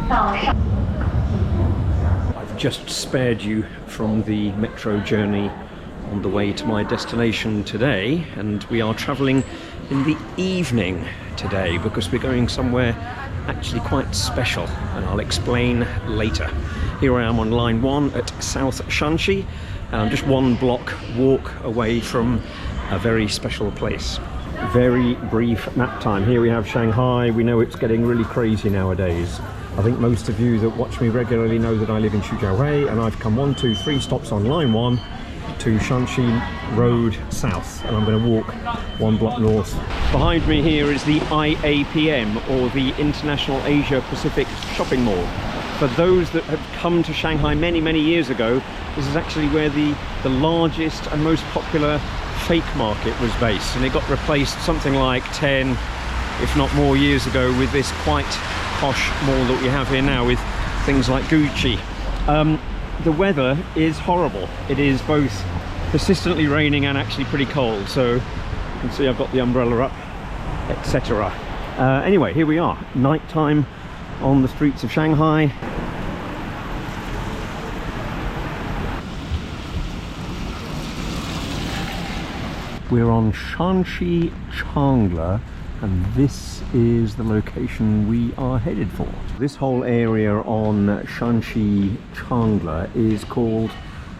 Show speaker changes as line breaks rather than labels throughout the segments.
I've just spared you from the metro journey on the way to my destination today, and we are travelling in the evening today because we're going somewhere actually quite special, and I'll explain later. Here I am on line 1 at South Shanxi, and I'm just 1 block walk away from a very special place. Very brief map time. Here we have Shanghai. We know it's getting really crazy nowadays. I think most of you that watch me regularly know that I live in Shanghai, and I've come 1, 2, 3 stops on line 1 to Shanxi Road South, and I'm going to walk 1 block north. Behind me here is the IAPM, or the International Asia Pacific Shopping Mall. For those that have come to Shanghai many years ago, this is actually where the largest and most popular fake market was based, and it got replaced something like 10, if not more, years ago with this quite posh mall that we have here now with things like Gucci. The weather is horrible. It is both persistently raining and actually pretty cold, so you can see I've got the umbrella up, etc. Anyway, here we are, nighttime on the streets of Shanghai. We're on Shanxi Changle, and this is the location we are headed for. This whole area on Shanxi Changle is called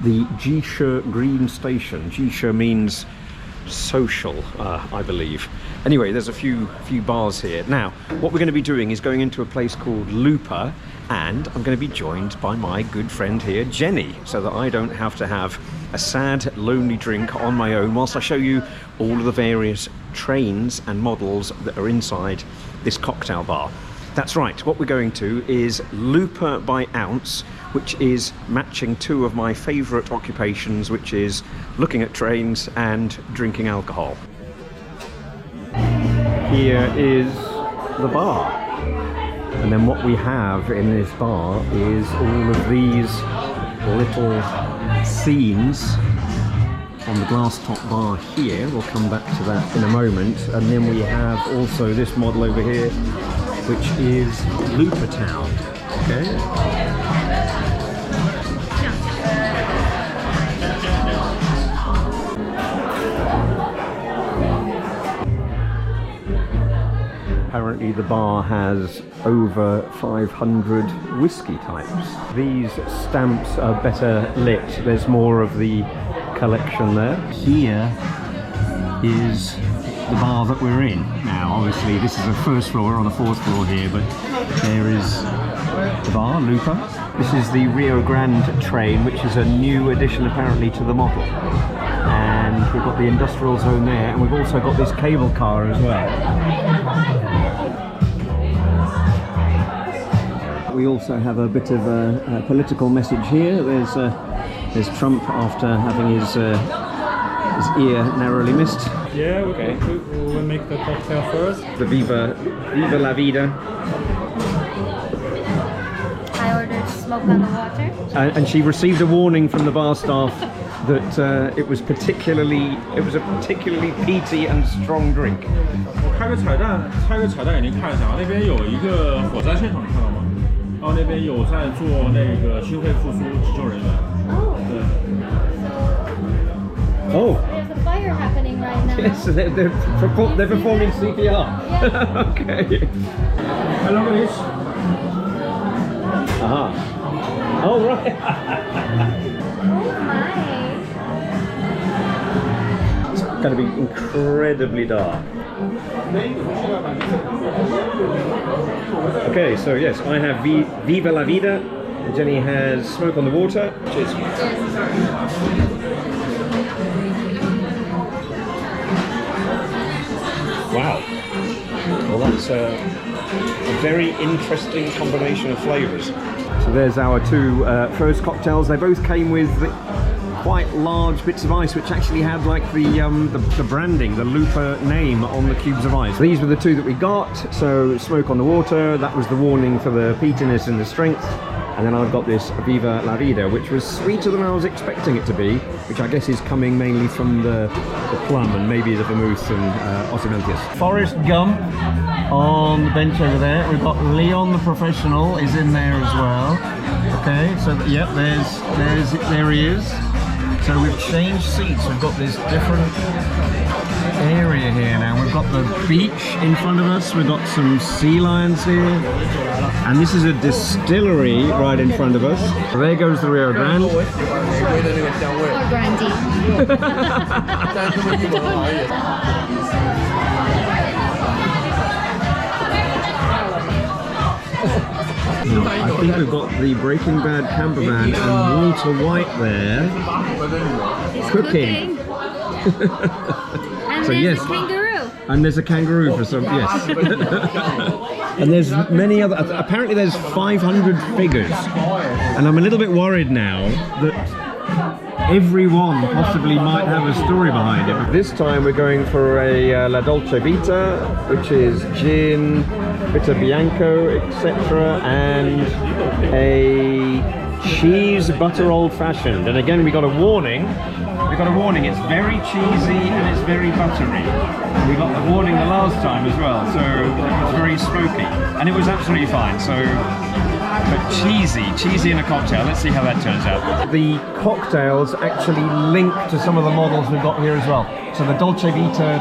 the Jishe Green Station. Jishe means social, I believe. Anyway, there's a few bars here. Now, what we're going to be doing is going into a place called Lupa, and I'm going to be joined by my good friend here, Jenny, so that I don't have to have a sad, lonely drink on my own whilst I show you all of the various trains and models that are inside this cocktail bar. That's right, what we're going to is Lupa by Ounce, which is matching 2 of my favourite occupations, which is looking at trains and drinking alcohol. Here is the bar, and then what we have in this bar is all of these little scenes on the glass top bar here. We'll come back to that in a moment. And then we have also this model over here, which is Lupa Town. Okay. Apparently the bar has over 500 whiskey types. These stamps are better lit. There's more of the collection there. Here is the bar that we're in. Now obviously this is the first floor, we're on the 4th floor here, but there is the bar, Lupa. This is the Rio Grande train, which is a new addition apparently to the model. And we've got the industrial zone there, and we've also got this cable car as well. We also have a bit of a political message here. There's Trump after having his ear narrowly missed.
Yeah, okay. We'll make the cocktail first.
The Viva la Vida.
I ordered smoke on the water.
And she received a warning from the bar staff that it was a particularly peaty and strong drink.
开个彩蛋给您看一下啊，那边有一个火灾现场，你看到吗？然后那边有在做那个心肺复苏急救人员。对。
Oh.
There's a fire happening right now.
Yes, they're performing CPR.
Yeah.
Okay.
Hello, guys.
Aha. Oh, right.
Oh my.
It's going to be incredibly dark. Okay, so yes, I have Viva la Vida, and Jenny has Smoke on the Water. Cheers. Wow. Well, that's a very interesting combination of flavours. So there's our 2 first cocktails. They both came with quite large bits of ice, which actually had like the branding, the Lupa name on the cubes of ice. These were the 2 that we got. So Smoke on the Water, that was the warning for the peatiness and the strength. And then I've got this Viva La Vida, which was sweeter than I was expecting it to be, which I guess is coming mainly from the plum and maybe the vermouth and Ozymanthus. Forrest Gump on the bench over there. We've got Leon the Professional is in there as well. Okay, so yep, there he is. So we've changed seats. We've got this different area here now. We've got the beach in front of us. We've got some sea lions here. And this is a distillery right in front of us. There goes the Rio Grande.
Or Grandi.
I think we've got the Breaking Bad camper van and Walter White there cooking.
And
So
there's
yes.
a kangaroo.
And there's a kangaroo for some, yes. And there's many other, apparently there's 500 figures. And I'm a little bit worried now that everyone possibly might have a story behind it. This time we're going for a La Dolce Vita, which is gin, Vita Bianco, etc. and a cheese butter old fashioned. And again, we got a warning. It's very cheesy and it's very buttery. We got the warning the last time as well, so it was very smoky. And it was absolutely fine, so... But cheesy in a cocktail. Let's see how that turns out. The cocktails actually link to some of the models we've got here as well. So the Dolce Vita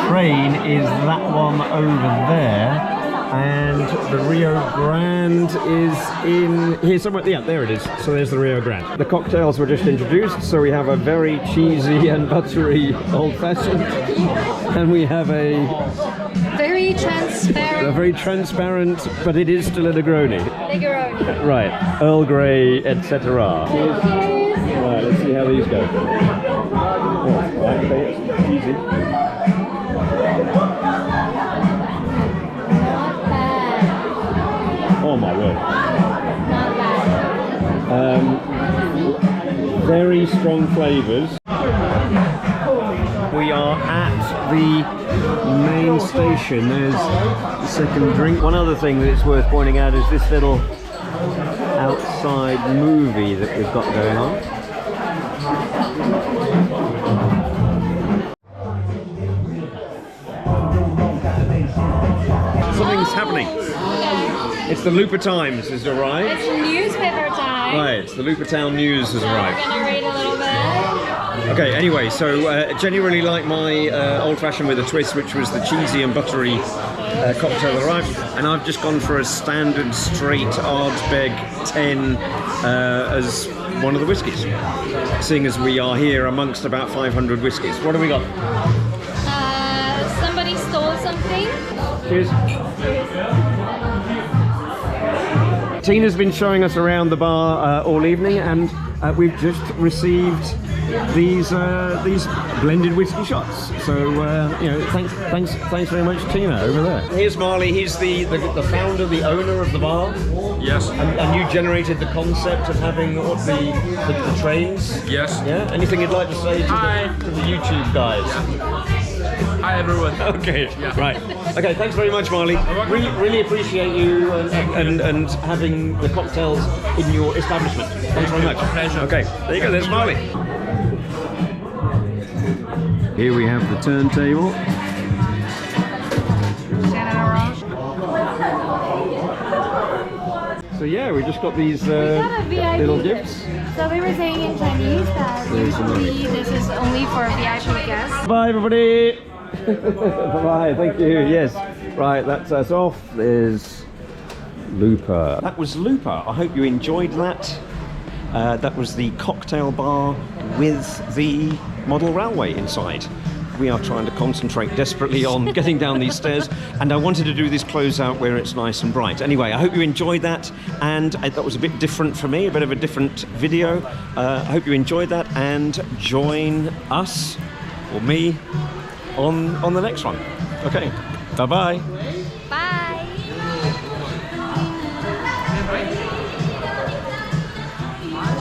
train is that one over there. And the Rio Grande is in here somewhere. Yeah, there it is. So there's the Rio Grande. The cocktails were just introduced. So we have a very cheesy and buttery old-fashioned. And we have a very transparent, but it is still a Negroni.
Negroni.
Right, Earl Grey, etc. Right, let's see how these go. Oh, right, okay, it's easy. Oh my word.
Not bad.
Very strong flavours. We are at the main station. There's the second drink. One other thing that it's worth pointing out is this little outside movie that we've got going on. Something's happening. It's the Looper Times has arrived.
It's newspaper time.
Right, the Looper Town News has arrived.
We're gonna read a little bit.
Okay, anyway, so Jenny really liked my old-fashioned with a twist, which was the cheesy and buttery cocktail that arrived, and I've just gone for a standard straight Ardbeg 10 as one of the whiskies, seeing as we are here amongst about 500 whiskies. What have we got?
Somebody stole something.
Cheers. Tina's been showing us around the bar all evening, and we've just received these blended whiskey shots. So you know, thanks very much, Tina, over there. Here's Marley. He's the founder, the owner of the bar.
Yes.
And you generated the concept of having the trains.
Yes.
Yeah. Anything you'd like to say to the YouTube guys?
Yeah. Hi everyone.
Okay.
Yeah.
Right. Okay. Thanks very much, Marley. Really appreciate you and having the cocktails in your establishment. Thanks very much.
Pleasure.
Okay. There you go. There's Marley. Here we have the turntable. So yeah, we just got these little gifts.
So we were saying in Chinese that usually this is only for VIP guests.
Bye everybody. Bye. Thank you. Yes. Right. That's us off. There's Looper. That was Looper. I hope you enjoyed that. That was the cocktail bar with the model railway inside. We are trying to concentrate desperately on getting down these stairs, and I wanted to do this closeout where it's nice and bright. Anyway, I hope you enjoyed that, and that was a bit different for me, a bit of a different video. I hope you enjoyed that, and join us, or me, on the next one. Okay, bye-bye.